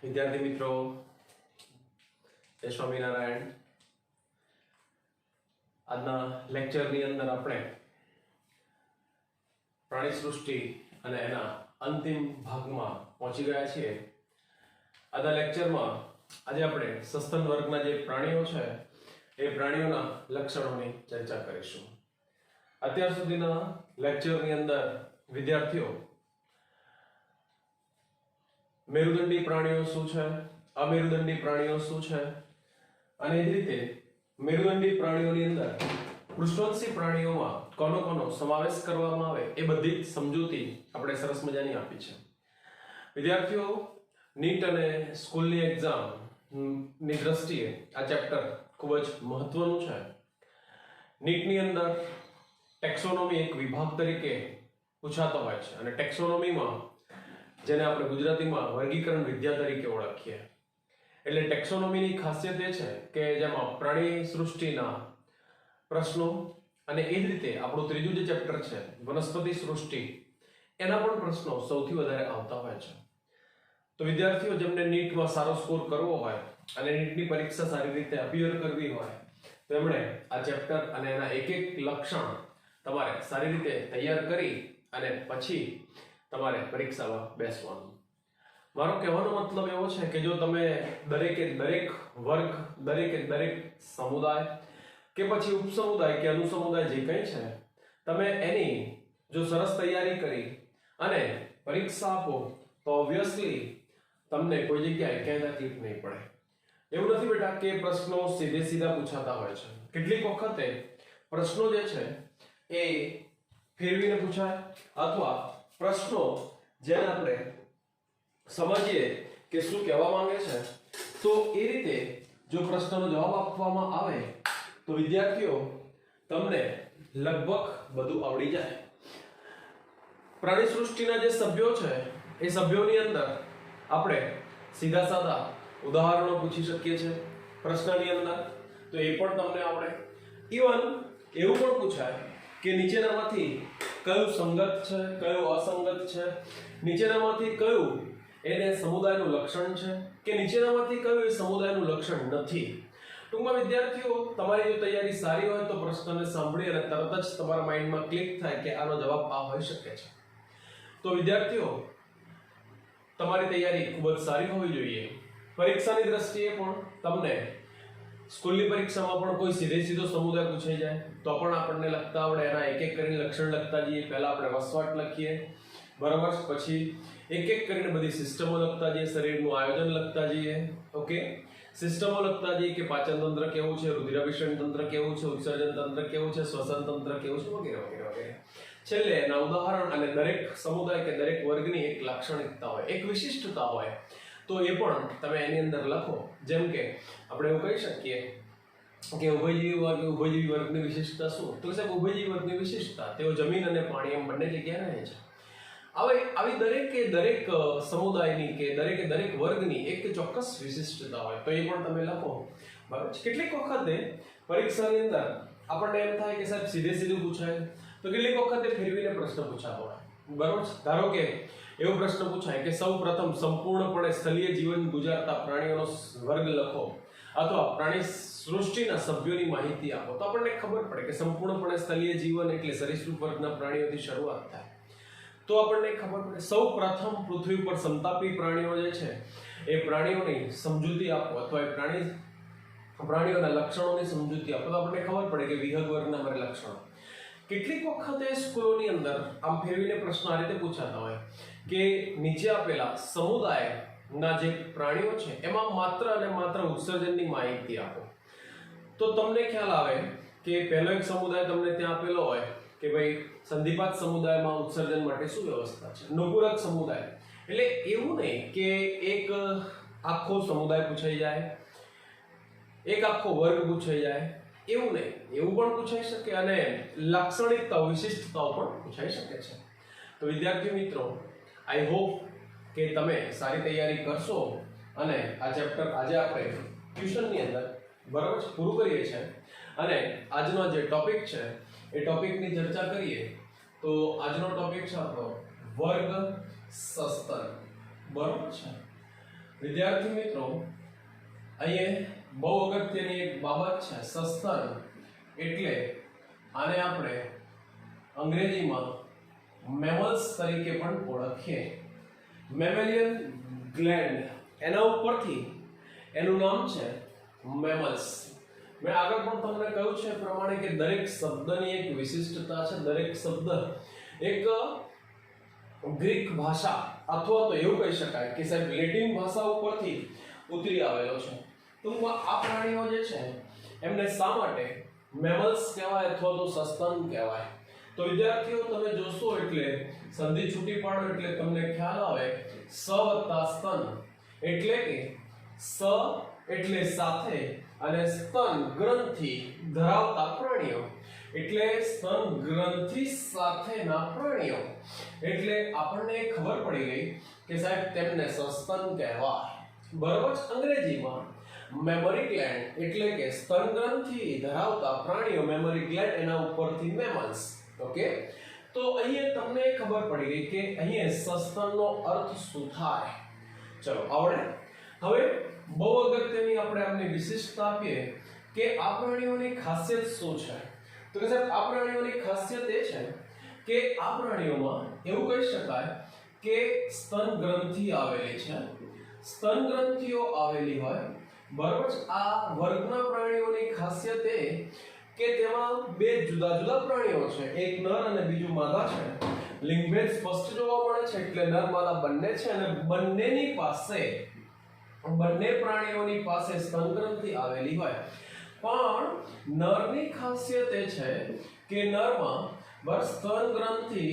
વિદ્યાર્થી મિત્રો, જય સ્વામિનારાયણ. આજના લેક્ચરની અંદર આપણે પ્રાણી સૃષ્ટિ અને એના અંતિમ ભાગમાં પહોંચી ગયા છીએ. આજના લેક્ચરમાં આજે આપણે સસ્તન વર્ગના જે પ્રાણીઓ છે એ પ્રાણીઓના લક્ષણોની ચર્ચા કરીશું. અત્યાર સુધીના લેક્ચરની અંદર વિદ્યાર્થીઓ મેરુદંડી પ્રાણીઓ શું છે, અમેરુદંડી પ્રાણીઓ શું છે, અને એ જ રીતે મેરુદંડી પ્રાણીઓની અંદર પૃષ્ઠવંશી પ્રાણીઓમાં કોનો કોનો સમાવેશ કરવામાં આવે એ બધી સમજૂતી આપણે સરસ મજાની આપી છે. વિદ્યાર્થીઓ, નીટ અને સ્કૂલની એક્ઝામ ની દ્રષ્ટિએ આ ચેપ્ટર ખૂબ જ મહત્વનું છે. નીટની અંદર ટેક્સોનોમી એક વિભાગ તરીકે પૂછાતો હોય છે અને ટેક્સોનોમીમાં જેને આપણે ગુજરાતીમાં વર્ગીકરણ વિદ્યા તરીકે ઓળખીએ. એટલે ટેક્સોનોમીની ખાસિયત એ છે કે જેમાં પ્રાણી સૃષ્ટિના પ્રશ્નો અને એ જ રીતે આપણું ત્રીજું જે ચેપ્ટર છે વનસ્પતિ સૃષ્ટિ, એના પણ પ્રશ્નો સૌથી વધારે આવતા હોય છે. તો વિદ્યાર્થીઓ જેમને નીટમાં સારો સ્કોર કરવો હોય અને નીટની પરીક્ષા સારી રીતે અપિયર કરવી હોય તો એમણે આ ચેપ્ટર અને એના એક એક લક્ષણ તમારે સારી રીતે તૈયાર કરી અને પછી તમારે પરીક્ષામાં બેસવાનું. મારો કહેવાનો મતલબ એવો છે કે જો તમે દરેકે દરેક વર્ગ, દરેકે દરેક સમુદાય કે પછી ઉપસમુદાય કે અનુસમુદાય જે કંઈ છે, તમે એની જો સરસ તૈયારી કરી અને પરીક્ષા આપો તો ઓબ્વિયસલી તમને કોઈ જગ્યાએ ક્યાંય તકલીફ નહીં પડે. એવું નથી બેટા કે પ્રશ્નો સીધે સીધા પૂછાતા હોય છે. કેટલીક વખતે પ્રશ્નો જે છે એ ફેરવીને પૂછાય અથવા પ્રશ્નો જેને આપણે સમજીએ કે શું કહેવા માંગે છે તો એ રીતે જો પ્રશ્નનો જવાબ આપવામાં આવે તો વિદ્યાર્થીઓ તમને લગભગ બધું આવડી જાય. પ્રાણી સૃષ્ટિના જે સભ્યો છે એ સભ્યોની અંદર આપણે સીધા સાદા ઉદાહરણો પૂછી શકીએ છીએ પ્રશ્નની અંદર, તો એ પણ તમને આવડે. ઇવન એવું પણ પૂછાય કે નીચેનામાંથી કયું સંગત છે, કયું અસંગત છે, નીચેનામાંથી કયું એને સમુદાયનું લક્ષણ છે કે નીચેનામાંથી કયું એ સમુદાયનું લક્ષણ નથી. ટૂંકમાં વિદ્યાર્થીઓ, તમારી જો તૈયારી સારી હોય તો પ્રશ્નને સાંભળી અને તરત જ તમારા માઇન્ડમાં ક્લિક થાય કે આનો જવાબ આ હોઈ શકે છે. તો વિદ્યાર્થીઓ, તમારી તૈયારી ખૂબ જ સારી હોવી જોઈએ. પરીક્ષાની દ્રષ્ટિએ પણ તમને સ્કૂલની પરીક્ષામાં પણ કોઈ સીધે સીધો સમુદાય પૂછાઈ જાય તો પણ આપણને લખતા આવડે. એના એક એક કરીને લક્ષણ લખતા જઈએ. પહેલા આપણે વસવાટ લખીએ, બરાબર, પછી એક એક કરીને બધી સિસ્ટમો લખતા જઈએ, શરીરનું આયોજન લખતા જઈએ. ઓકે, સિસ્ટમો લખતા જઈએ કે પાચન તંત્ર કેવું છે, રુધિરાભિસરણ તંત્ર કેવું છે, ઉત્સર્જન તંત્ર કેવું છે, શ્વસન તંત્ર કેવું છે, વગેરે વગેરે વગેરે. છેલ્લે એના ઉદાહરણ અને દરેક સમુદાય કે દરેક વર્ગની એક લાક્ષણિકતા હોય, એક વિશિષ્ટતા હોય, તો એ પણ તમે એની અંદર લખો. જેમ કે આપણે એવું કહી શકીએ કે ઉભયજીવી વર્ગની વિશિષ્ટતા શું? તો સાહેબ, ઉભયજીવી વર્ગની વિશિષ્ટતા તેઓ જમીન અને પાણી એમ બંને જગ્યાએ રહે છે. આવી દરેકે દરેક સમુદાયની કે દરેકે દરેક વર્ગની એક ચોક્કસ વિશિષ્ટતા હોય તો એ પણ તમે લખો. બરાબર. કેટલીક વખતે પરીક્ષાની અંદર આપણને એમ થાય કે સાહેબ સીધે સીધું પૂછાય, તો કેટલીક વખતે ફેરવીને પ્રશ્ન પૂછાતો હોય. બરાબર. ધારો કે એવો પ્રશ્ન પૂછાય કે સૌ પ્રથમ સંપૂર્ણપણે સ્થળીય જીવન ગુજારતા પ્રાણીઓનો વર્ગ લખો અથવા પ્રાણી સૃષ્ટિના સભ્યોની માહિતી આપો. તો આપણને ખબર પડે કે સંપૂર્ણપણે સ્થળીય જીવન એટલે સરીસૃપ વર્ગના પ્રાણીઓથી શરૂઆત થાય. તો આપણને ખબર પડે સૌ પ્રથમ પૃથ્વી પર સંતાપી પ્રાણીઓ જે છે એ પ્રાણીઓની સમજૂતી આપો અથવા એ પ્રાણીઓના લક્ષણોની સમજૂતી આપો. તો આપણને ખબર પડે કે વિહંગ વર્ગના મારે લક્ષણો. કેટલીક વખતે સ્કૂલોની અંદર આમ ફેરવીને પ્રશ્નો આ રીતે પૂછાતા હોય કે નીચે આપેલા સમુદાયના જે પ્રાણીઓ છે એમાં માત્ર અને માત્ર ઉત્સર્જનની માહિતી આપો. તો તમને ખ્યાલ આવે કે પહેલો એક સમુદાય તમને ત્યાં આપેલો હોય કે ભાઈ સંધિપાત સમુદાયમાં ઉત્સર્જન માટે શું વ્યવસ્થા છે. નુપુરક સમુદાય એટલે એવું નહીં કે એક આખો સમુદાય પૂછાઈ જાય, એક આખો વર્ગ પૂછાઈ જાય, એવું નહીં. એવું પણ પૂછાઈ શકે અને લાક્ષણિકતાઓ, વિશિષ્ટતાઓ પણ પૂછાઈ શકે છે. તો વિદ્યાર્થી મિત્રો, આઈ હોપ કે તમે સારી તૈયારી કરશો અને આ ચેપ્ટર આજે આપણે ટ્યુશનની અંદર બરાબર પૂરું કરીએ છીએ અને આજનો જે ટોપિક છે એ ટોપિકની ચર્ચા કરીએ તો આજનો ટોપિક છે આપણો વર્ગ સસ્તન. બરોબર છે. વિદ્યાર્થી મિત્રો, અહીંયા બહુ અગત્યની એક બાબત છે, સસ્તન એટલે આને આપણે અંગ્રેજીમાં મેમલ્સ તરીકે પણ ઓળખીએ. મેમેલિયન ગ્લેન્ડ, એના ઉપરથી એનું નામ છે મેમલ્સ. મેં આગળ પણ તમને કહ્યું છે એ પ્રમાણે કે દરેક શબ્દની એક વિશિષ્ટતા છે. દરેક શબ્દ એક ગ્રીક ભાષા અથવા તો એવું કહી શકાય કે સાહેબ લેટિન ભાષા ઉપરથી ઉતરી આવેલો છે. ટૂંકમાં આ પ્રાણીઓ જે છે એમને શા માટે મેમલ્સ કહેવાય અથવા તો સસ્તન કહેવાય? તો વિદ્યાર્થીઓ, તમે જોશો એટલે સંધિ છૂટી પાડો એટલે તમને ખ્યાલ આવે સ વત્તા સ્તન એટલે કે સ એટલે સાથે અને સ્તન ગ્રંથિ ધરાવતા પ્રાણીઓ એટલે સ્તન ગ્રંથિ સાથેના પ્રાણીઓ. એટલે આપણને ખબર પડી ગઈ કે સાહેબ તેમને સસ્તન કહેવાય. બરોબર છે? અંગ્રેજીમાં મેમરી ગ્લેન્ડ એટલે કે સ્તન ગ્રંથિ ધરાવતા પ્રાણીઓ, મેમરી ગ્લેન્ડ એના ઉપરથી મેમલ્સ. ઓકે, તો અહીંયા તમને ખબર પડી ગઈ કે અહીંયા સસ્તનનો અર્થ શું થાય. ચલો આવડે. હવે બહુ અગત્યની આપણે આમની વિશિષ્ટતા આપીએ કે આ પ્રાણીઓની ખાસિયત શું છે. તો કે સાહેબ આ પ્રાણીઓની ખાસિયત એ છે કે આ પ્રાણીઓમાં એવું કહી શકાય કે સ્તન ગ્રંથિ આવેલી છે. સ્તન ગ્રંથિઓ આવેલી હોય. બરાબર છે? આ વર્ગના પ્રાણીઓની ખાસિયત એ કે તેમાં બે જુદા જુદા પ્રાણીઓ છે, એક નર અને બીજું માદા છે. લિંગભેદ સ્પષ્ટ જોવા મળે છે એટલે નર માદા બંને છે અને બંને પ્રાણીઓની પાસે સ્તન ગ્રંથિ આવેલી હોય. પણ નરની ખાસિયત એ છે કે નરમાં સ્તન ગ્રંથિ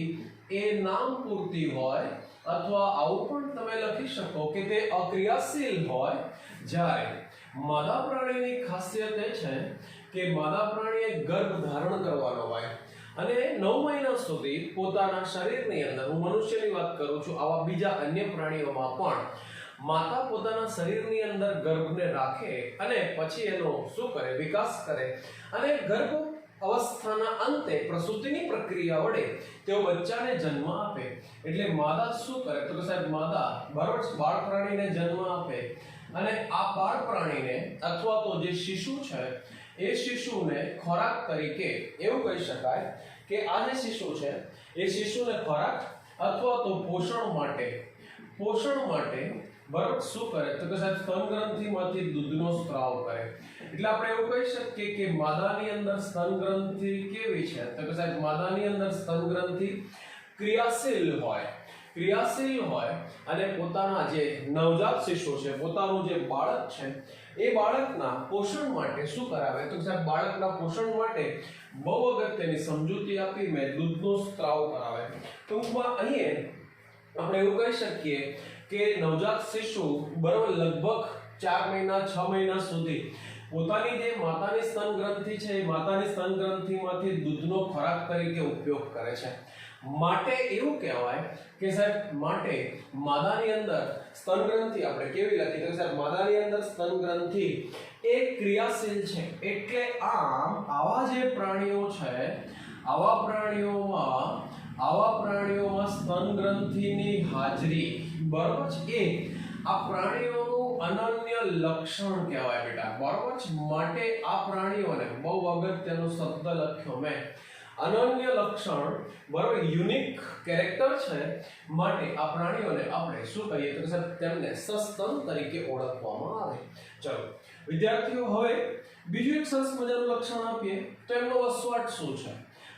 એ નામ પૂરતી હોય અથવા આવું પણ તમે લખી શકો કે તે અક્રિયાશીલ હોય, જ્યારે માદા પ્રાણીની ખાસિયત એ છે કે માદા પ્રાણીએ ગર્ભ ધારણ કરવાનો હોય અને 9 મહિના સુધી પોતાના શરીરની અંદર, હું મનુષ્યની વાત કરું છું, આવા બીજા અન્ય પ્રાણીઓમાં પણ માતા પોતાના શરીરની અંદર ગર્ભને રાખે અને પછી એનો શું કરે, વિકાસ કરે અને ગર્ભ અવસ્થાના અંતે પ્રસૂતિની પ્રક્રિયા વડે તેઓ બચ્ચાને જન્મ આપે. એટલે માદા શું કરે તો કે સાહેબ માદા બરાબર બાળ પ્રાણીને જન્મ આપે અને આ બાળ પ્રાણીને અથવા તો જે શિશુ છે એ શિશુને ખોરાક તરીકે એવું કહી શકાય કે આ જે શિશુ છે એ શિશુને ખોરાક અથવા તો પોષણ માટે બરાબર શું કરે તો કે સાહેબ સ્તન ગ્રંથિમાંથી દૂધનો સ્ત્રાવ કરે. એટલે આપણે એવું કહી શકીએ કે માદાની અંદર સ્તન ગ્રંથિ કેવી છે તો કે સાહેબ માદાની અંદર સ્તન ગ્રંથિ ક્રિયાશીલ હોય અને પોતાના જે નવજાત શિશુ છે, પોતાનું જે બાળક છે એ બાળકના પોષણ માટે શું કરાવે તો કે સાહેબ બાળકના પોષણ માટે બહુ અગત્યની સમજૂતી આપી મેં દૂધનો સ્ત્રાવ કરાવે. ટૂંકમાં અહીં આપણે એવું કહી શકીએ કે નવજાત શિશુ બરાબર લગભગ 4 મહિના 6 મહિના સુધી પોતાની જે માતાની સ્તન ગ્રંથિ છે એ માતાની સ્તન ગ્રંથિમાંથી દૂધનો ખોરાક તરીકે ઉપયોગ કરે છે. માટે એવું કહેવાય કે સાહેબ માટે માદાની અંદર સ્તન ગ્રંથિ આપણે કેવી લખી તો સાહેબ માદાની અંદર સ્તન ગ્રંથિ એ ક્રિયાશીલ છે. એટલે આમ આવા જે પ્રાણીઓ છે આવા પ્રાણીઓમાં સ્તન ગ્રંથિની હાજરી બરાબર છે એ આ પ્રાણીઓનું અનન્ય લક્ષણ કહેવાય બેટા. બરાબર છે? માટે આ પ્રાણીઓને બહુ અગત્યનો શબ્દ લખ્યો મેં, અનન્ય લક્ષણ, બરાબર, યુનિક કેરેક્ટર છે. માટે આ પ્રાણીઓને આપણે શું કહીએ તો સાહેબ તેમને સસ્તન તરીકે ઓળખવામાં આવે. ચલો વિદ્યાર્થીઓ, હવે બીજું એક સરસ મજાનું લક્ષણ આપીએ તો એમનો વસવાટ શું છે.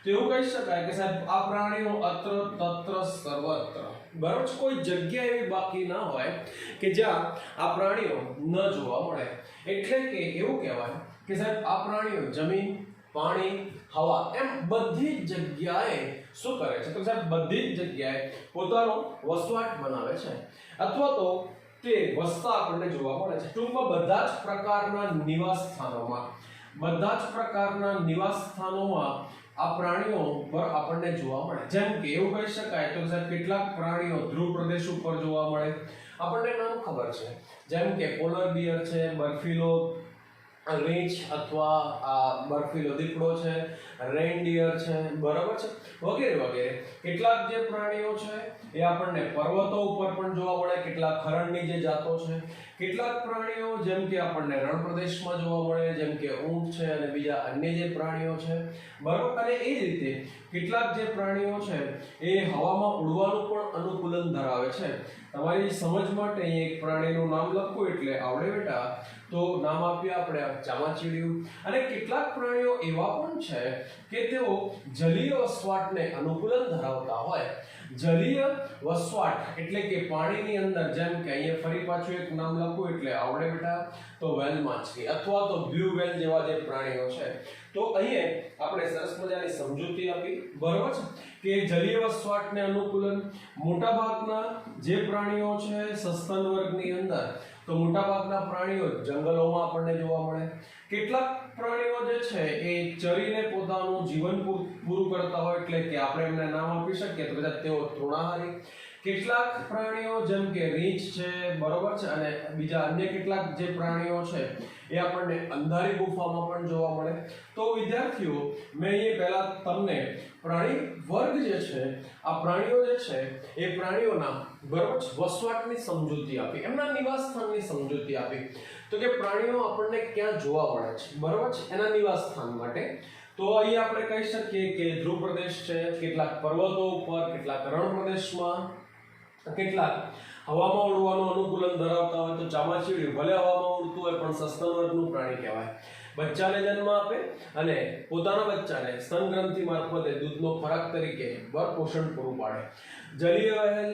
તો એવું કહી શકાય કે સાહેબ આ પ્રાણીઓ અત્ર તત્ર સર્વત્ર, બરાબર, કોઈ જગ્યા એવી બાકી ના હોય કે જ્યાં આ પ્રાણીઓ ન જોવા મળે. એટલે કે એવું કહેવાય કે સાહેબ આ પ્રાણીઓ જમીન, પાણી, હવા એમ બધી જ જગ્યાએ શું કરે છે તો સાહેબ બધી જ જગ્યાએ પોતાનો વસવાટ બનાવે છે અથવા તો તે વસતા આપણને જોવા મળે છે. ટૂંકમાં બધા જ પ્રકારના નિવાસ સ્થાનોમાં આ પ્રાણીઓ પર આપણને જોવા મળે. જેમ કે એવું કહી શકાય તો સાહેબ કેટલાક પ્રાણીઓ ધ્રુવ પ્રદેશ ઉપર જોવા મળે, આપણને નામ ખબર છે, જેમ કે પોલર બિયર છે, બર્ફીલો રીંછ અથવા આ બર્ફીલો દીપડો છે, રેનડિયર છે, બરાબર છે, વગેરે વગેરે. કેટલાક જે પ્રાણીઓ છે એ આપણને પર્વતો ઉપર પણ જોવા મળે, કેટલાક હરણની જે જાતો છે. કેટલાક પ્રાણીઓ જેમ કે આપણને રણ પ્રદેશમાં જોવા મળે, જેમ કે ઊંટ છે અને બીજા અન્ય જે પ્રાણીઓ છે, બરાબર. અને એ જ રીતે કેટલાક જે પ્રાણીઓ છે એ હવામાં ઉડવાનું પણ અનુકૂલન ધરાવે છે. તમારી સમજ માટે અહીં એક પ્રાણીનું નામ લખું એટલે આવડે બેટા. તો નામ આપ્યા આપણે ચામાચીડિયું. અને કેટલાક પ્રાણીઓ એવા પણ છે કે તેઓ જલીય વસવાટને અનુકૂલન ધરાવતા હોય. જલીય વસવાટ એટલે કે પાણીની અંદર, જેમ કે અહીંયા ફરી પાછું એક નામ લખું એટલે આવડે બેટા. તો વેલ માછલી અથવા તો બ્લુ વેલ જેવા જે પ્રાણીઓ છે. તો અહીંયા આપણે સરસ મજાની સમજૂતી આપી, બરાબર છે, કે જલીય વસવાટને અનુકૂલન મોટાભાગના જે પ્રાણીઓ છે સસ્તન વર્ગની અંદર, તો મોટાભાગના પ્રાણીઓ જંગલોમાં આપણને જોવા મળે. કેટલાક પ્રાણીઓ જે છે એ ચરીને પોતાનું જીવન પૂરું કરતા હોય, એટલે કે આપણે એમને નામ આપી શકીએ તો કદાચ તેઓ તૃણાહારી. કેટલાક પ્રાણીઓ જેમ કે રીંછ છે, બરોબર છે, અને બીજા અન્ય કેટલાક જે પ્રાણીઓ છે એ આપણને અંધારી ગુફામાં પણ જોવા મળે. તો વિદ્યાર્થીઓ, મેં અહીંયા પહેલા તમને પ્રાણી વર્ગ જે છે, આ પ્રાણીઓ જે છે એ પ્રાણીઓના, બરોબર છે, વસવાટની સમજૂતી આપી, એમના નિવાસ સ્થાનની સમજૂતી આપી. તો કે પ્રાણીઓ આપણને ક્યાં જોવા મળે છે, બરોબર છે, એના નિવાસ સ્થાન માટે. તો અહીં આપણે કહી શકીએ કે ધ્રુવ પ્રદેશ છે, કેટલાક પર્વતો ઉપર, કેટલાક રણ પ્રદેશમાં, કેટલાક હવામાં ઉડવાનું અનુકૂલન ધરાવતા હોય. તો ચામાચીડિયું ભલે હવામાં ઉડતું હોય પણ સસ્તન વર્ગનું પ્રાણી કહેવાય. બચ્ચાને જન્મ આપે અને પોતાના બચ્ચાને સ્તન ગ્રંથિ મારફતે દૂધનો ખોરાક તરીકે પોષણ પૂરું પાડે. જલીય વહેલ,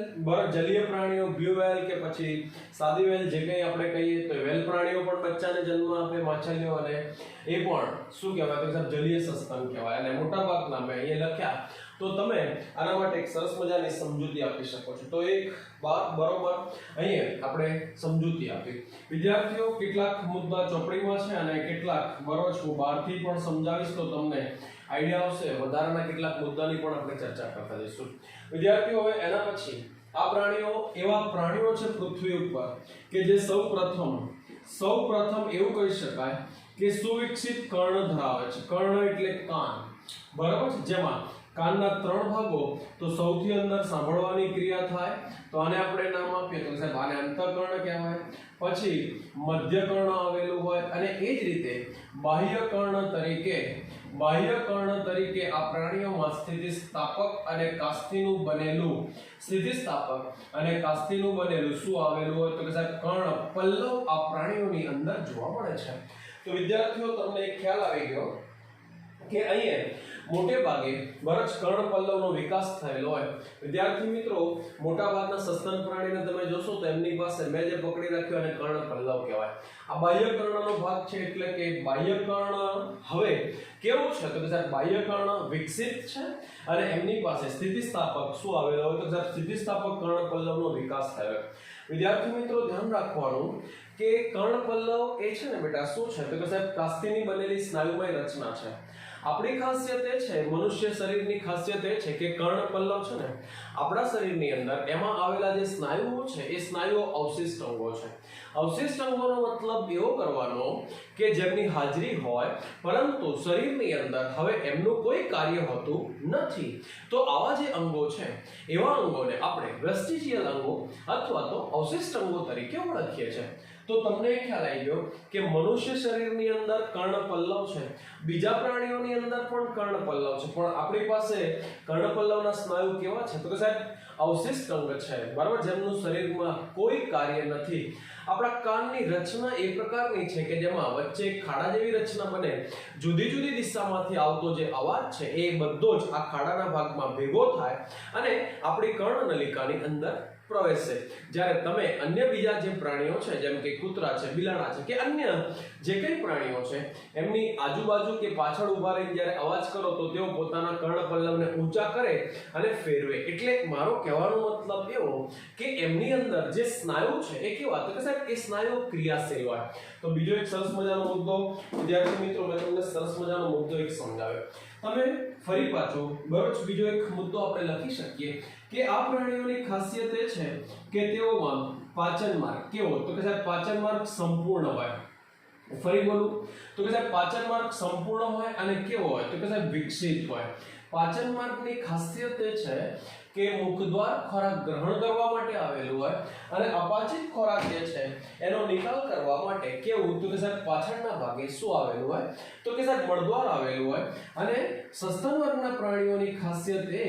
જલીય પ્રાણીઓ બ્લુ વહેલ કે પછી સાદી વહેલ જે કંઈ આપણે કહીએ, તો વેલ પ્રાણીઓ પણ બચ્ચાને જન્મ આપે, માછલીઓ, અને એ પણ શું કહેવાય તો જલીય સસ્તન કહેવાય. અને મોટા ભાગના મેં અહીંયા લખ્યા, તો તમે આના માટે એક સરસ મજાની સમજૂતી આપી શકો છો. તો એક વાત બરોબર અહીંયા આપણે સમજૂતી આપી. વિદ્યાર્થીઓ, કેટલાક મુદ્દા ચોપડીમાં છે અને કેટલાક બરોબર હું બહારથી પણ સમજાવીશ, તો તમને આઈડિયા આવશે. વધારાના કેટલાક મુદ્દાની પણ આપણે ચર્ચા કરતા જઈશું. વિદ્યાર્થીઓ, હવે એના પછી આ પ્રાણીઓ એવા પ્રાણીઓ છે પૃથ્વી ઉપર કે જે સૌપ્રથમ એવું કહી શકાય કે સુવિકસિત કર્ણ ધરાવે છે. કર્ણ એટલે કાન, બરાબર છે, જેમાં કાનના 3 ભાગો. તો સૌથી અંદર સાંભળવાની ક્રિયા થાય, તો આને આપણે નામ આપીએ તો સાહેબ આને અંતઃકર્ણ કહેવાય. પછી મધ્ય કર્ણ આવેલું હોય, અને એ જ રીતે બાહ્ય કર્ણ તરીકે આ પ્રાણીઓમાં સ્થિતિસ્થાપક અને કાસ્થીનું બનેલું શું આવેલું હોય તો કે સાહેબ કર્ણ પલ્લવ આ પ્રાણીઓની અંદર જોવા મળે છે. તો વિદ્યાર્થીઓ, તમને એક ખ્યાલ આવી ગયો કે અહીંયા મોટે ભાગે બરચ કર્ણપલ્લવનો વિકાસ થયેલો હોય. વિદ્યાર્થી મિત્રો, મોટા ભાગના સસ્તન પ્રાણીને તમે જોશો તો એમની પાસે મેં જે પકડી રાખ્યો અને કર્ણપલ્લવ કહેવાય. આ બાહ્ય કર્ણનો ભાગ છે, એટલે કે બાહ્ય કર્ણ હવે કેવું છે તો કે સાહેબ બાહ્ય કર્ણ વિકસિત છે અને એમની પાસે સ્થિતિસ્થાપક શું આવેલો હોય તો સાહેબ સ્થિતિસ્થાપક કર્ણપલ્લવનો વિકાસ થયો. વિદ્યાર્થી મિત્રો, ધ્યાન રાખવાનું કે કર્ણપલ્લવ એ છે ને બેટા શું છે તો કે સાહેબ કાસ્થીની બનેલી સ્નાયુમય રચના છે. આપણી ખાસિયત એ છે, મનુષ્ય શરીરની ખાસિયત એ છે કે કર્ણપલ્લવ છે ને આપણા શરીરની અંદર એમાં આવેલા જે સ્નાયુઓ છે એ સ્નાયુઓ અવશિષ્ટ અંગો છે. અવશિષ્ટ અંગોનો મતલબ એવો કરવાનો કે જેમની હાજરી હોય પરંતુ શરીરની અંદર હવે એમનું કોઈ કાર્ય હોતું નથી. તો આવા જે અંગો છે એવા અંગોને આપણે વેસ્ટિજિયલ અંગો અથવા તો અવશિષ્ટ અંગો તરીકે ઓળખીએ છીએ. તો તમને ખ્યાલ આવી ગયો કે મનુષ્ય શરીરની અંદર કર્ણપલ્લવ છે, બીજા પ્રાણીઓની અંદર પણ કર્ણપલ્લવ છે, પણ આપણી પાસે કર્ણપલ્લવના સ્નાયુ કેવા છે તો કે સાહેબ અવશિષ્ટ અંગ છે, બરાબર, જેમનું શરીરમાં કોઈ કાર્ય નથી. આપણા કાનની રચના એ પ્રકારની છે કે જેમાં વચ્ચે ખાડા જેવી રચના બને, જુદી જુદી દિશામાંથી આવતો જે અવાજ છે એ બધો જ આ ખાડાના ભાગમાં ભેગો થાય અને આપણી કર્ણનલિકાની અંદર પ્રવેશે. જ્યારે તમે અન્ય બીજા જે પ્રાણીઓ છે જેમ કે કૂતરા છે, બિલાડા છે કે અન્ય જે કંઈ પ્રાણીઓ છે એમની આજુબાજુ કે પાછળ ઊભા રહીને જ્યારે અવાજ કરો તો તેઓ પોતાના કર્ણપલ્લવને ઊંચા કરે અને ફેરવે. એટલે મારો કહેવાનો મતલબ એવો કે એમની અંદર જે સ્નાયુ છે એ કેવા તો કે સાહેબ એ સ્નાયુ ક્રિયાશીલ હોય. તો બીજો એક સરસ મજાનો મુદ્દો વિદ્યાર્થી મિત્રો મેં તમને સરસ મજાનો મુદ્દો એક સમજાવ્યો. તમે ફરી પાછો બરોબર બીજો એક મુદ્દો આપણે લખી શકીએ કે આ પ્રાણીઓની ખાસિયત એ છે કે તેઓમાં પાચન માર્ગ કેવો તો કે સાહેબ પાચન માર્ગ સંપૂર્ણ હોય. ફરી બોલું તો કે સાહેબ પાચન માર્ગ સંપૂર્ણ હોય અને કેવો હોય તો કે સાહેબ વિકસિત હોય. પાચન માર્ગની ખાસિયત એ છે કે મુખદ્વાર ખોરાક ગ્રહણ કરવા માટે આવેલું હોય અને અપાચિત ખોરાક જે છે એનો નિકાલ કરવા માટે કેવું તો કે સાહેબ પાછળના ભાગે શું આવેલું હોય તો કે સાહેબ મળદ્વાર આવેલું હોય. અને સસ્તન વર્ગના પ્રાણીઓની ખાસિયત એ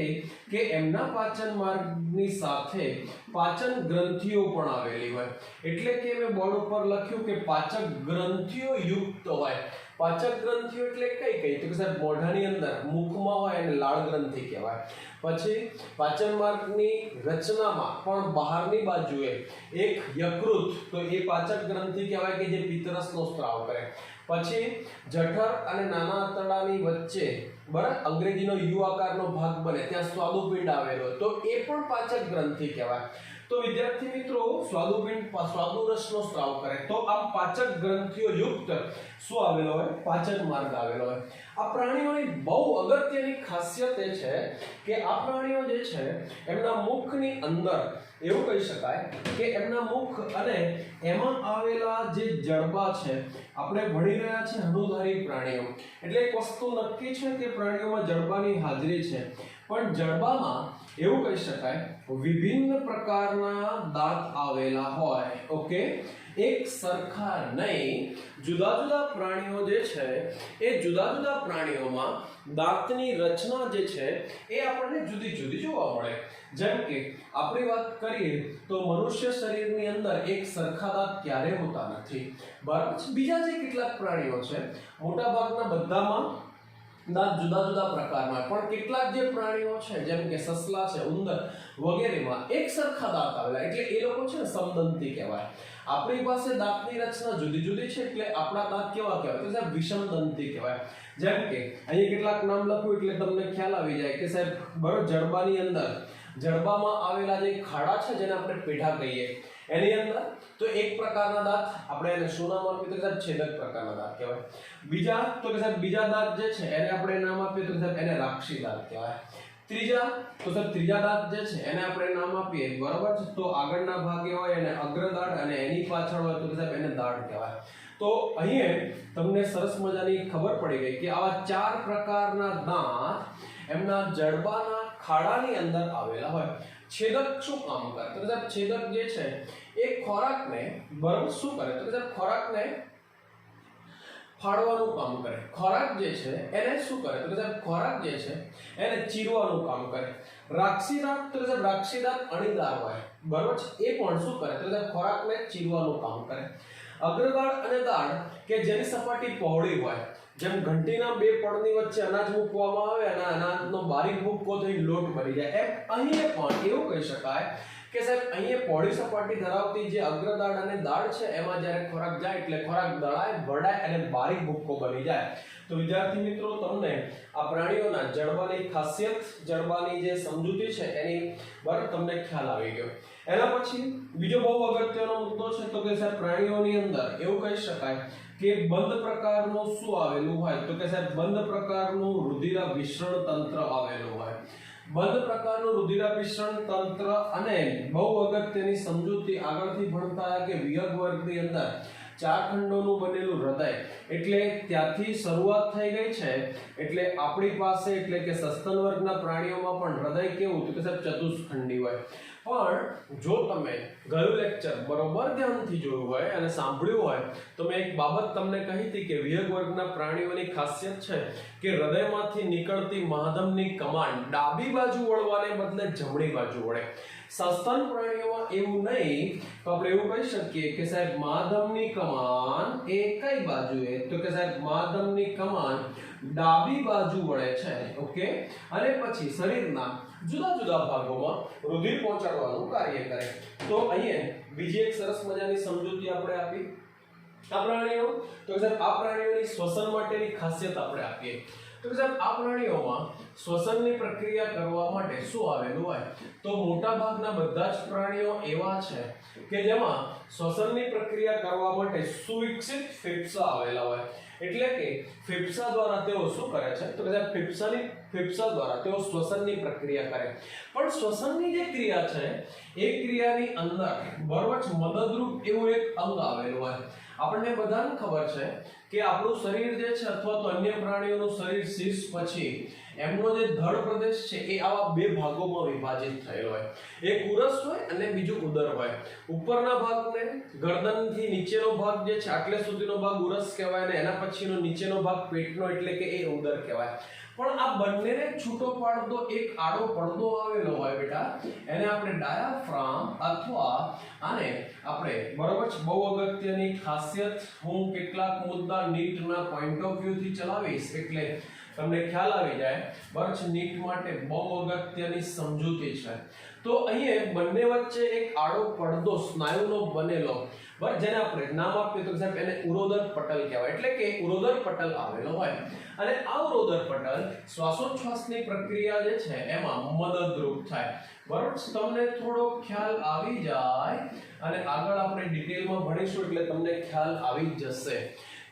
કે એમના પાચન માર્ગની સાથે પાચન ગ્રંથિઓ પણ આવેલી હોય. એટલે કે મેં બોર્ડ ઉપર લખ્યું કે પાચક ગ્રંથિઓ યુક્ત હોય. પાચક ગ્રંથિઓ એટલે કઈ કઈ તો કે સાહેબ મોઢાની અંદર મુખમાં હોય અને લાળ ગ્રંથિ કહેવાય. પછી પાચન માર્ગની રચનામાં પણ બહારની બાજુએ એક યકૃત તો એ પાચક ગ્રંથિ કહેવાય કે જે પિત્તરસનો સ્ત્રાવ કરે. પછી જઠર અને નાના આંતરડાની વચ્ચે બરાબર અંગ્રેજીનો યુ આકારનો ભાગ બને ત્યાં સ્વાદુપિંડ આવેલો તો એ પણ પાચક ગ્રંથિ કહેવાય. તો વિદ્યાર્થી મિત્રો સ્વાદુપિંડ સ્વાદુરસનો સ્ત્રાવ કરે તો આમ પાચક ગ્રંથિઓ યુક્ત શું આવેલો હોય પાચન માર્ગ આવેલો હોય. આ પ્રાણીઓની બહુ અગત્યની ખાસિયત એ છે કે આ પ્રાણીઓ જે છે એમના મુખની અંદર એવું કહી શકાય કે એમના મુખ અને એમાં આવેલા જે જડબા છે આપણે ભણી રહ્યા છે હનુધારી પ્રાણીઓ એટલે એક વસ્તુ નક્કી છે કે પ્રાણીઓમાં જડબાની હાજરી છે પણ જડબામાં એવું કહી શકાય વિભિન્ન પ્રકારના દાંત આવેલા હોય. ઓકે એક સરખા નહીં જુદા જુદા પ્રાણીઓ જે છે એ જુદા જુદા પ્રાણીઓમાં દાંતની રચના જે છે એ આપણને જુદી જુદી જોવા મળે. જેમ કે આપણી વાત કરીએ તો મનુષ્ય શરીરની અંદર એક સરખા દાંત ક્યારે હોતા નથી. બીજા જે કેટલાક પ્રાણીઓ છે મોટા ભાગના બધામાં દાંત જુદા જુદા પ્રકારના પણ કેટલાક જે પ્રાણીઓ છે જેમ કે સસલા છે ઉંદર વગેરેમાં એક સરખા દાંત આવેલા એટલે એ લોકો છે ને સમદંતી કહેવાય. આપણી પાસે દાંતની રચના જુદી જુદી છે એટલે આપણા દાંત કેવા કહેવાય તો સાહેબ વિષમદંતી કહેવાય. જેમ કે અહીં કેટલાક નામ લખું એટલે તમને ખ્યાલ આવી જાય કે સાહેબ બરોબર જડબાની અંદર જડબામાં આવેલા જે ખાડા છે જેને આપણે પેઢા કહીએ એની અંદર તો એક પ્રકારના દાંત આપણે એને શું નામ આપીએ તો સાહેબ છેદક પ્રકારના દાંત કહેવાય. બીજા તો કે સાહેબ બીજા દાંત જે છે એને આપણે નામ આપીએ તો સાહેબ એને રાક્ષી દાંત કહેવાય. ત્રીજા તો સાહેબ ત્રીજા દાંત જે છે એને આપણે નામ આપીએ બરાબર છે તો આગળના ભાગે હોય એને અગ્રદાઢ અને એની પાછળ હોય તો સાહેબ એને દાઢ કહેવાય. તો અહીંયા તમને સરસ મજાની ખબર પડી ગઈ કે આવા 4 પ્રકારના દાંત એમના જડબાના ખાડાની અંદર આવેલા હોય. છેદક શું કામ કરે તો સાહેબ છેદક જે છે એ ખોરાકને બરાબર શું કરે તો સાહેબ ખોરાકને ફાડવાનું કામ કરે. ખોરાક જે છે એને શું કરે તો સાહેબ ખોરાક જે છે એને ચીરવાનું કામ કરે. રાક્ષી દાંત તો સાહેબ રાક્ષી દાંત અણીદાર હોય બરાબર છે એ પણ શું કરે તો સાહેબ ખોરાકને ચીરવાનું કામ કરે. અગ્રદાઢ અને દાઢ કે જેની સપાટી પહોળી હોય જેમ ઘંટીના બે પડની વચ્ચે અનાજ મૂકવામાં આવે અને અનાજનો બારીક ભૂક્કો થઈ લોટ બની જાય એમ અહીં પણ એવું કહી શકાય કે સાહેબ અહીંયા પહોળી સપાટી ધરાવતી જે અગ્રદાઢ અને દાઢ છે એમાં જ્યારે ખોરાક જાય એટલે ખોરાક દળાય વડાય અને બારીક ભૂક્કો બની જાય. તો વિદ્યાર્થી મિત્રો તમને આ પ્રાણીઓના જડબાની ખાસિયત જડબાની જે સમજૂતી છે એની બરાબર તમને ખ્યાલ આવી ગયો. એના પછી બીજો બહુ અગત્યનો મુદ્દો છે તો કે સાહેબ પ્રાણીઓની અંદર એવું કહી શકાય કે બંધ પ્રકારનું શું આવેલું હોય તો કે સાહેબ બંધ પ્રકારનું રુધિરાભિસરણ તંત્ર આવેલું હોય. બંધ પ્રકારનું રુધિરાભિસરણ તંત્ર અને બહુ અગત્યની સમજૂતી આગળથી ભણતા કે વિહગ વર્ગની અંદર 4 ખંડોનું બનેલું હૃદય એટલે ત્યાંથી શરૂઆત થઈ ગઈ છે. એટલે આપણી પાસે એટલે કે સસ્તન વર્ગના પ્રાણીઓમાં પણ હૃદય કેવું તો કે સાહેબ ચતુષ્ખંડી હોય. પણ જો તમે ગયું લેક્ચર બરોબર ધ્યાનથી જોયું હોય અને સાંભળ્યું હોય તો મેં એક બાબત તમને કહી હતી કે વિહગ વર્ગના પ્રાણીઓની ખાસિયત છે કે હૃદયમાંથી નીકળતી મહાધમની કમાન ડાબી બાજુ વળવાને બદલે જમણી બાજુ વળે. સસ્તન પ્રાણીઓમાં એવું નહીં તો આપણે એવું કહી શકીએ કે સાહેબ મહાધમની કમાન એ કઈ બાજુએ તો કે સાહેબ મહાધમની કમાન ડાબી બાજુ વળે છે. ઓકે અને પછી શરીરના જુદા જુદા ભાગોમાં રુધિર પહોંચાડવાનું કાર્ય કરે. તો અહીંયા બીજી એક સરસ મજાની સમજૂતી આપણે આપી આ પ્રાણીઓ તો સાહેબ આ પ્રાણીઓની શ્વસન માટેની ખાસિયત આપણે આપીએ તો સાહેબ આ પ્રાણીઓમાં શ્વસનની પ્રક્રિયા કરવા માટે શું આવેલું હોય તો મોટા ભાગના બધા જ પ્રાણીઓ એવા છે કે જેમાં શ્વસનની પ્રક્રિયા કરવા માટે સુવિકસિત ફેફસા આવેલા હોય. એટલે કે ફેફસા દ્વારા તેઓ શું કરે છે તો કે ફેફસા દ્વારા તેઓ શ્વસનની પ્રક્રિયા કરે. પણ શ્વસનની જે ક્રિયા છે એ ક્રિયાની અંદર બરોબર મદદરૂપ એવું એક અંગ આવેલું હોય. આપણને બધાને ખબર છે કે આપણું શરીર જે છે અથવા તો અન્ય પ્રાણીઓનું શરીર શીર્ષ પછી એમનો જે ધડ પ્રદેશ છે એ આવા બે ભાગોમાં વિભાજિત થયેલો હોય, એક ઉરસ હોય અને બીજું ઉદર હોય. ઉપરના ભાગને ગરદનથી નીચેનો ભાગ જે છે આટલે સુધીનો ભાગ ઉરસ કહેવાય અને એના પછીનો નીચેનો ભાગ પેટનો એટલે કે એ ઉદર કહેવાય. પણ આ બંનેને છૂટો પાડતો એક આડો પડદો આવેલો હોય બેટા, એને આપણે ડાયાફ્રામ અથવા આને આપણે બરોબર છે. બહુ અગત્યની ખાસિયત, હું કેટલાક મુદ્દા નીટના પોઈન્ટ ઓફ વ્યૂ થી ચલાવીશ એટલે તમને ખ્યાલ આવી જાય. બરાબર છે, નીટ માટે બહુ અગત્યની સમજૂતી છે. તો અહીંયા બંને વચ્ચે એક આડો પડદો સ્નાયુનો બનેલો, બરાબર, જેને આપણે નામ આપ્યું તો સાહેબ એને ઉરોદર પટલ કહેવાય, એટલે કે ઉરોદર પટલ આવેલો હોય. અને આ ઉરોદર પટલ શ્વાસોચ્છ્વાસની પ્રક્રિયા જે છે એમાં મદદરૂપ થાય. બરાબર, તમને થોડો ખ્યાલ આવી જાય અને આગળ આપણે ડિટેલમાં ભણીશું એટલે તમને ખ્યાલ આવી જશે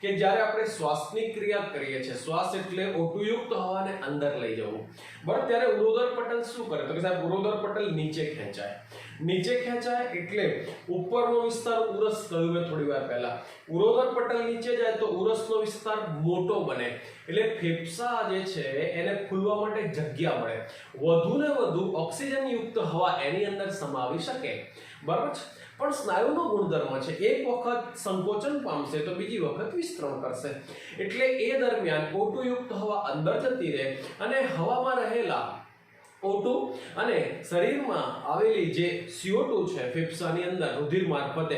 કે જ્યારે આપણે શ્વાસની ક્રિયા કરીએ છીએ, શ્વાસ એટલે O2 યુક્ત હવાને અંદર લઈ જવું, બરાબર, ત્યારે ઉરોદર પટલ શું કરે તો કે સાહેબ ઉરોદર પટલ નીચે ખેંચાય. નીચે ખેંચાય એટલે ઉપરનો વિસ્તાર ઉરસ કહ્યું મેં થોડી વાર પહેલા, ઉરોદર પટલ નીચે જાય તો ઉરસનો વિસ્તાર મોટો બને એટલે ફેફસા જે છે એને ખુલવા માટે જગ્યા મળે, વધુ ને વધુ ઓક્સિજન યુક્ત હવા એની અંદર સમાવી શકે. બરાબર છે, પણ સ્નાયુનો ગુણધર્મ છે એક વખત સંકોચન પામશે તો બીજી વખત વિસ્તરણ કરશે, એટલે એ દરમિયાન O2 યુક્ત હવા અંદર જતી રહે અને હવામાં રહેલા O2 અને શરીરમાં આવેલી જે CO2 છે ફેફસાની અંદર રુધિર મારફતે,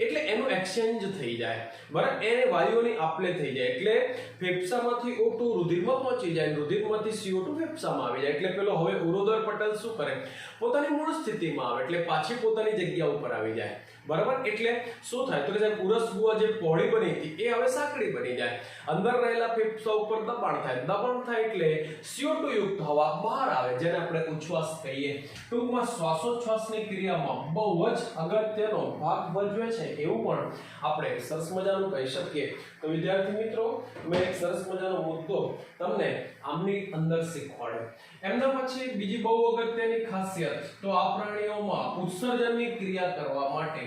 એટલે એનું એક્સચેન્જ થઈ જાય. બરાબર, એને વાયુઓની આપલે થઈ જાય એટલે ફેફસામાંથી O2 રુધિરમાં પહોંચી જાય, રુધિરમાંથી CO2 ફેફસામાં આવી જાય. એટલે પેલો હવે ઉરોદર પટલ શું કરે, પોતાની મૂળ સ્થિતિમાં આવે એટલે પાછી પોતાની જગ્યા ઉપર આવી જાય. બરાબર, એટલે શું થાય તો કે સાહેબ ઉરસ ગુહા જે પહોળી બની હતી એ હવે સાંકડી બની જાય, અંદર રહેલા ફેફસા ઉપર દબાણ થાય, દબાણ થાય એટલે CO2 યુક્ત હવા બહાર આવે જેને આપણે ઉચ્છ્વાસ કહીએ. ટૂંકમાં શ્વાસોચ્છ્વાસની ક્રિયામાં બહુ જ અગત્યનો ભાગ ભજવે છે એવું પણ આપણે સરસ મજાનું કહી શકીએ. તો વિદ્યાર્થી મિત્રો, મેં એક સરસ મજાનો મુદ્દો તમને આમની અંદર શીખવાડ્યો. એમના પછી બીજી બહુ અગત્યની ખાસિયત, તો આ પ્રાણીઓમાં ઉત્સર્જનની ક્રિયા કરવા માટે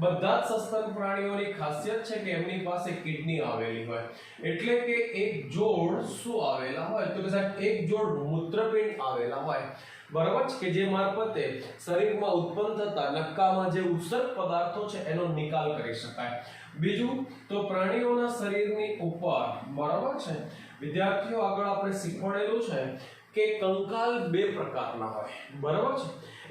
બધા જ સસ્તન પ્રાણીઓની ખાસિયત છે કે એમની પાસે કિડની આવેલી હોય, એટલે કે એક જોડ શું આવેલા હોય તો કે સાહેબ એક જોડ મૂત્રપિંડ આવેલા હોય. બરાબર છે, કે જે મારફતે શરીરમાં ઉત્પન્ન થતા નક્કામાં જે ઉત્સર્ગ પદાર્થો છે એનો નિકાલ કરી શકાય. બીજું તો પ્રાણીઓના શરીરની ઉપર, બરાબર છે વિદ્યાર્થીઓ, આગળ આપણે શીખવાડેલું છે કે કંકાલ બે પ્રકારના હોય. બરાબર છે,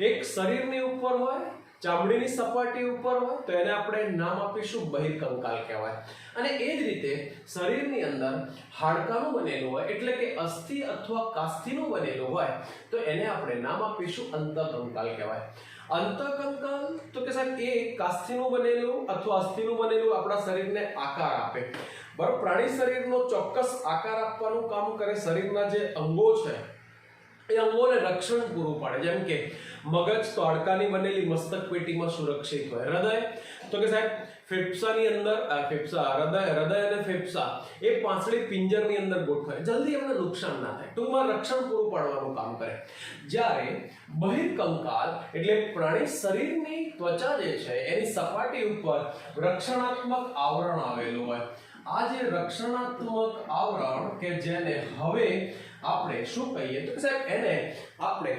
એક શરીરની ઉપર હોય, ચામડીની સપાટી ઉપર હોય તો એને આપણે નામ આપીશું બહિર્કંકાલ કહેવાય, અને એ જ રીતે શરીરની અંદર હાડકાનું બનેલું હોય એટલે કે અસ્થિ અથવા કાસ્થિનું બનેલું હોય તો એને આપણે નામ આપીશું અંતઃકંકાલ કહેવાય. અંતઃકંકાલ તો કે સાહેબ એ કાસ્થિનું બનેલું અથવા અસ્થિનું બનેલું આપણા શરીરને આકાર આપે. બરાબર, પ્રાણી શરીરનો ચોક્કસ આકાર આપવાનું કામ કરે. શરીરના જે અંગો છે એ અંગોને રક્ષણ પૂરું પાડે, જેમ કે મગજ તો હાડકાની બનેલી મસ્તક પેટીમાં સુરક્ષિત હોય. હૃદય તો કે સાહેબ ફેફસાની અંદર, હૃદય અને ફેફસા એ પાંસળી પિંજરની અંદર ગોઠવાય, જલ્દી એમને નુકસાન ના થાય, ટૂંકમાં રક્ષણ પૂરું પાડવાનું કામ કરે. જ્યારે બહિર્કંકાલ એટલે પ્રાણી શરીરની ત્વચા જે છે એની સપાટી ઉપર રક્ષણાત્મક આવરણ આવેલું હોય. આ જે રક્ષણાત્મક આવરણ કે જેને હવે આપણે શું કહીએ તો સાહેબ એને આપણે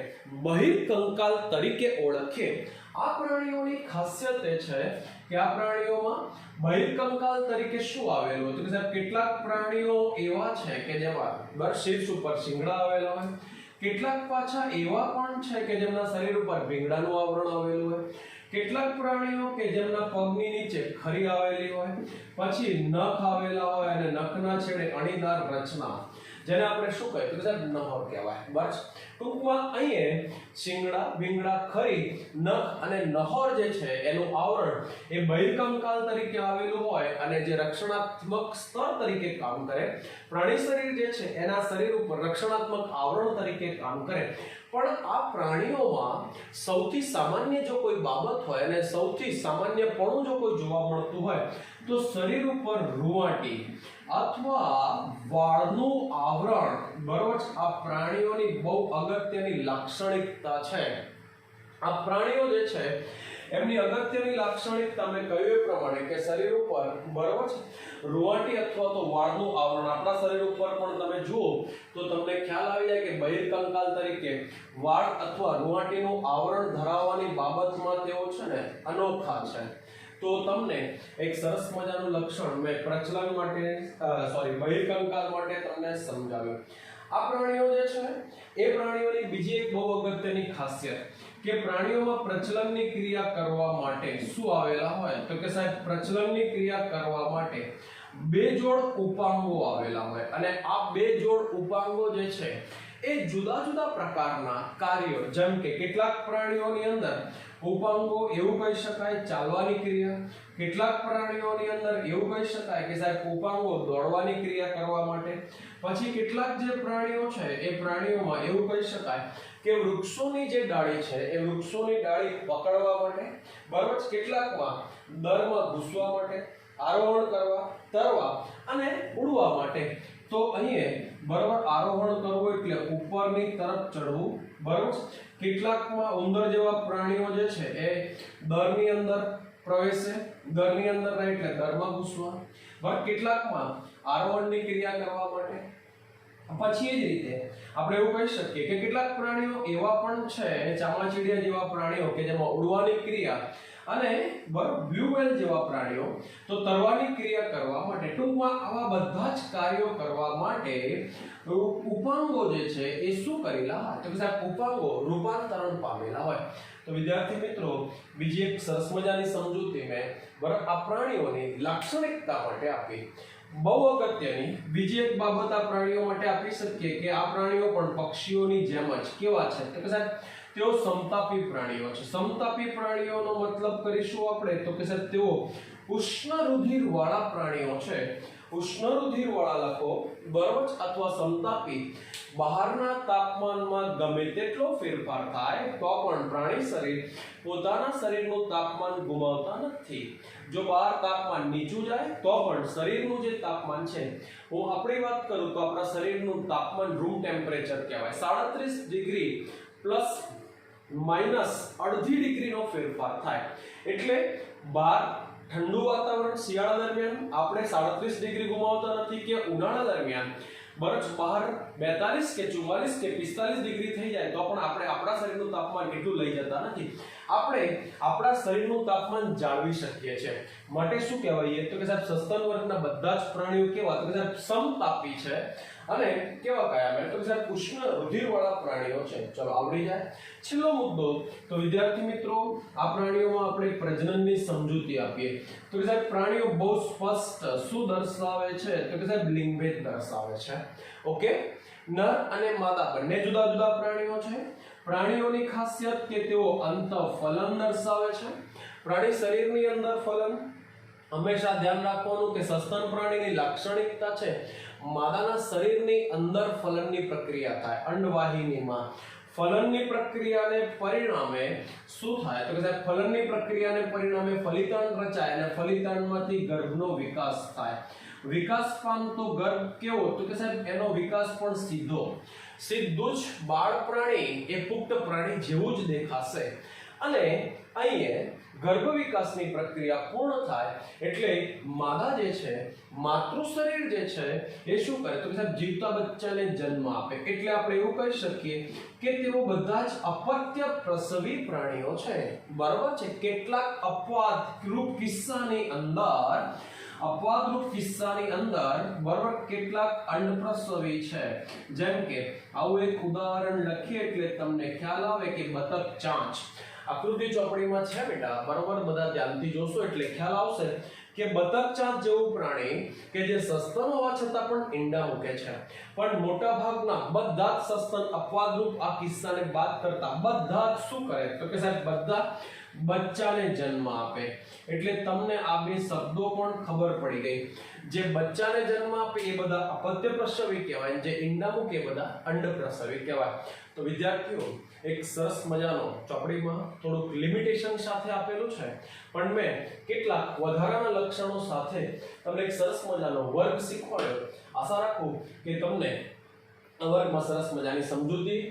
બહિર્કંકાલ તરીકે ઓળખીએ. આ પ્રાણીઓની ખાસિયત એ છે કે આ પ્રાણીઓમાં બહિર્કંકાલ તરીકે શું આવેલું હતું કે સાહેબ કેટલાક પ્રાણીઓ એવા છે કે જેમાં શીર્ષ ઉપર શિંગડા આવેલા હોય, કેટલાક પાછા એવા પણ છે કે જેમના શરીર ઉપર ભીંગડાનું આવરણ આવેલું હોય, કેટલાક પ્રાણીઓ કે જેમના પગની નીચે ખરી આવેલી હોય, પછી નખ આવેલા હોય અને નખના છેડે અણીદાર રચના જેને આપણે શું કહીએ તો સાહેબ નહર કહેવાય. બસ ટૂંકમાં અહીંયા શિંગડા, ભીંગડા, ખરી, નખ અને નહર જે છે એનું આવરણ એ બહિર્કંકાલ તરીકે આવેલું હોય અને જે રક્ષણાત્મક સ્તર તરીકે કામ કરે. પ્રાણી શરીર જે છે એના શરીર ઉપર રક્ષણાત્મક આવરણ તરીકે કામ કરે. પણ આ પ્રાણીઓમાં સૌથી સામાન્ય જો કોઈ બાબત હોય અને સૌથી સામાન્યપણું જો કોઈ જોવા મળતું હોય તો શરીર ઉપર રૂંવાટી અથવા વાળનું આવરણ, બરોબર, આ પ્રાણીઓની બહુ અગત્યની લાક્ષણિકતા છે. આ પ્રાણીઓ જે છે એમની અગત્યની લાક્ષણિકતા મેં કહ્યું એ પ્રમાણે કે શરીર ઉપર બરોબર છે રૂંવાટી અથવા તો વાળનું આવરણ આપણા શરીર ઉપર પણ તમે જુઓ તો તમને ખ્યાલ આવી જાય કે બહિર્કંકાલ તરીકે વાળ અથવા રૂંવાટીનું આવરણ ધરાવવાની બાબતમાં તેઓ છે ને અનોખા છે. તો તમને એક સરસ મજાનું લક્ષણ મેં પ્રચલન માટે બહિર્કંકાલ માટે તમને સમજાવ્યું. આ પ્રાણીઓ જે છે એ પ્રાણીઓની બીજી એક બહુ અગત્યની ખાસિયત કે પ્રાણીઓમાં પ્રચલનની ક્રિયા કરવા માટે શું આવેલા હોય તો કે સાહેબ પ્રચલનની ક્રિયા કરવા માટે બે જોડ ઉપાંગો આવેલા હોય અને આ બે જોડ ઉપાંગો જે છે એ જુદા જુદા પ્રકારના કાર્યો જેમ કે કેટલાક પ્રાણીઓની અંદર ઉપાંગો એવું કહી શકાય ચાલવાની ક્રિયા, કેટલાક પ્રાણીઓની અંદર એવું કહી શકાય કે સાહેબ ઉપાંગો દોડવાની ક્રિયા કરવા માટે, પછી કેટલાક જે પ્રાણીઓ છે એ પ્રાણીઓમાં એવું કહી શકાય કે વૃક્ષોની જે ડાળી છે એ વૃક્ષોની ડાળી પકડવા માટે, બરાબર, કેટલાકમાં દરમાં ઘૂસવા માટે, આરોહણ કરવા, તરવા અને ઉડવા માટે. તો અહીં બરાબર આરોહણ કરવું એટલે ઉપરની તરફ ચડવું, બરાબર. કેટલાકમાં ઉંદર જેવા પ્રાણીઓ જે છે એ દરની અંદર પ્રવેશે, દરની અંદર રહે એટલે દરમાં ઘૂસવા, બરાબર. કેટલાકમાં આરોહણની ક્રિયા કરવા માટે. પછી એ જ રીતે આપણે એવું કહી શકીએ કે કેટલાક પ્રાણીઓ એવા પણ છે ચામાચીડિયા જેવા પ્રાણીઓ કે જેમાં ઉડવાની ક્રિયા અને બ્લુ વ્હેલ જેવા પ્રાણીઓ તો તરવાની ક્રિયા કરવા માટે, ટૂંકમાં આવા બધા જ કાર્યો કરવા માટે ઉપાંગો જે છે એ શું કરેલા તો કે સાહેબ ઉપાંગો રૂપાંતરણ પામેલા હોય. તો વિદ્યાર્થી મિત્રો બીજી એક સરસ મજાની સમજૂતી મેં બરાબર આ પ્રાણીઓની લાક્ષણિકતા માટે આપી. બહુ અગત્યની બીજી એક બાબત આ પ્રાણીઓ માટે આપી શકીએ કે આ પ્રાણીઓ પણ પક્ષીઓની જેમ જ કેવા છે તો કે સાહેબ તેઓ સમતાપી પ્રાણીઓ છે. સમતાપી પ્રાણીઓનો મતલબ કરીશું આપણે તો કે સાહેબ તેઓ ઉષ્ણ રુધિર વાળા પ્રાણીઓ છે. ઉષ્ણ રુધિર વાળા લખો, બરાબર, અથવા સમતાપી. બહારના તાપમાનમાં ગમે તેટલો ફેરફાર થાય તો પણ પ્રાણી શરીર પોતાના શરીરનું તાપમાન ગુમાવતા નથી. જો બહાર તાપમાન નીચું જાય તો પણ શરીરનું જે તાપમાન છે, હું આપણી વાત કરું તો આપણા શરીરનું તાપમાન રૂમ ટેમ્પરેચર કહેવાય. 37 ડિગ્રી પ્લસ માઇનસ અડધી ડિગ્રીનો ફેરફાર થાય એટલે બહાર ઠંડુ વાતાવરણ શિયાળા દરમિયાન આપણે 37 ડિગ્રી ગુમાવતા નથી કે ઉનાળા દરમિયાન બરફ બહાર 42 કે 44 કે 45 ડિગ્રી થઈ જાય તો પણ આપણે આપણા શરીરનું તાપમાન એટલું લઈ જતા નથી. આપણે આપણા શરીરનું તાપમાન જાળવી શકીએ છીએ. માટે શું કહેવાય તો કે સાહેબ સસ્તન વર્ગના બધા જ પ્રાણીઓ કેવા તો કે સાહેબ સમતાપી છે અને કેવા કયા મેં તો કે સાહેબ ઉષ્ણ રુધિર વાળા પ્રાણીઓ છે. ચલો આવડી જાય. છેલ્લો મુદ્દો તો વિદ્યાર્થી મિત્રો આ પ્રાણીઓમાં આપણે પ્રજનનની સમજૂતી આપીએ તો કે સાહેબ પ્રાણીઓ બહુ સ્પષ્ટ શું દર્શાવે છે તો કે સાહેબ લિંગભેદ દર્શાવે છે. ઓકે, નર અને માદા બંને જુદા જુદા પ્રાણીઓ છે. પ્રાણીઓની ખાસિયત કે તેઓ અંતઃફલન દર્શાવે છે. પ્રાણી શરીરની અંદર ફલન હંમેશા ધ્યાન રાખવાનું કે સસ્તન પ્રાણીની લાક્ષણિકતા છે માદાના શરીરની અંદર ફલનની પ્રક્રિયા થાય. અંડવાહિનીમાં ફલનની પ્રક્રિયાને પરિણામે શું થાય તો કે સાહેબ ફલનની પ્રક્રિયાને પરિણામે ફલિતાંડ રચાય અને ફલિતાંડમાંથી ગર્ભનો વિકાસ થાય. વિકાસ પામતો ગર્ભ કેવો તો કે સાહેબ એનો વિકાસ પણ સીધું જ બાળ પ્રાણી એ પુખ્ત પ્રાણી જેવું જ દેખાશે અને અહીંયા ગર્ભ વિકાસની પ્રક્રિયા પૂર્ણ થાય એટલે માદા જે છે માતૃ શરીર જે છે એ શું કરે તો કે સાહેબ જીવતા બચ્ચાને જન્મ આપે. એટલે આપણે એવું કહી શકીએ કે તેઓ બધા જ અપત્ય પ્રસવી પ્રાણીઓ છે. બરાબર છે. કેટલાક અપવાદરૂપ કિસ્સાની અંદર બરાબર કેટલાક અંડપ્રસવી છે. જેમ કે આવું એક ઉદાહરણ લખીએ એટલે તમને ખ્યાલ આવે કે બતક ચાંચ. આકૃતિ ચોપડીમાં છે બેટા, બરોબર, બધા ધ્યાનથી જોશો એટલે ખ્યાલ આવશે કે બતક ચાંચ જેવું પ્રાણી કે જે સસ્તન હોવા છતાં પણ ઈંડા મૂકે છે. પણ મોટા ભાગના બધા જ સસ્તન અપવાદરૂપ આ કિસ્સાને બાદ કરતા બધા જ શું કરે તો કે સાહેબ બધા બચ્ચાને જન્મ આપે. એટલે તમને આ બે શબ્દો પણ ખબર પડી ગઈ. જે બચ્ચાને જન્મ આપે એ બધા અપત્ય પ્રસવી કહેવાય, જે ઈંડા મૂકે એ બધા અંડપ્રસવી કહેવાય. તો વિદ્યાર્થીઓ એક સરસ મજાનો ચોપડીમાં થોડુંક લિમિટેશન સાથે આપેલું છે પણ મેં કેટલાક વધારાના લક્ષણો સાથે તમને એક સરસ મજાનો વર્ગ શીખવાડ્યો. આશા રાખું કે તમને આ વર્ગમાં સરસ મજાની સમજૂતી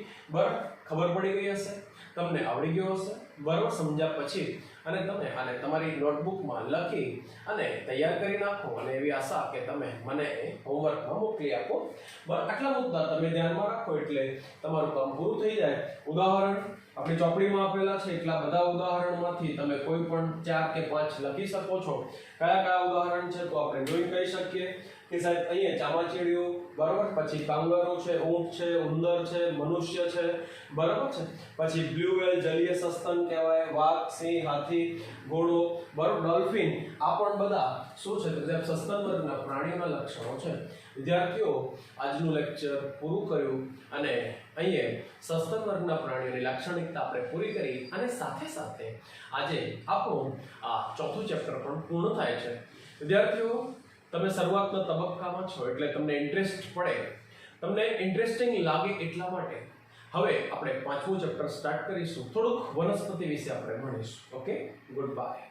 ખબર પડી ગઈ હશે, તમને આવડી ગયો હશે. બરોબર સમજ્યા પછી અને તમે આને તમારી નોટબુકમાં લખી અને તૈયાર કરી નાખો અને એવી આશા કે તમે મને હોમવર્કમાં મોકલી આપો. આટલા મુદ્દા તમે ધ્યાનમાં રાખો એટલે તમારું કામ પૂરું થઈ જાય. ઉદાહરણ આપણી ચોપડીમાં આપેલા છે, એટલા બધા ઉદાહરણમાંથી તમે કોઈ પણ 4 કે 5 લખી શકો છો. કયા કયા ઉદાહરણ છે તો આપણે જોઈ કહી શકીએ કે સાહેબ અહીંયા ચામાચીડિયું, બરાબર, પછી કાંગારો છે, ઊંટ છે, ઉંદર છે, મનુષ્ય છે, બરાબર છે, પછી બ્લુ વ્હેલ જલીય સસ્તન કહેવાય, વાઘ, સિંહ, હાથી, ઘોડો, બરાબર, ડોલ્ફિન, આ પણ બધા શું છે તો સાહેબ સસ્તન વર્ગના પ્રાણીઓના લક્ષણો છે. વિદ્યાર્થીઓ, આજનું લેક્ચર પૂરું કર્યું અને અહીંયા સસ્તન વર્ગના પ્રાણીઓની લાક્ષણિકતા આપણે પૂરી કરી અને સાથે સાથે આજે આપણું આ ચોથું ચેપ્ટર પણ પૂર્ણ થાય છે. વિદ્યાર્થીઓ, તમે શરૂઆતના તબક્કામાં છો એટલે તમને ઇન્ટરેસ્ટ પડે, તમને ઇન્ટરેસ્ટિંગ લાગે એટલા માટે હવે આપણે પાંચમું ચેપ્ટર સ્ટાર્ટ કરીશું. થોડુંક વનસ્પતિ વિશે આપણે ભણીશું. Okay, good bye.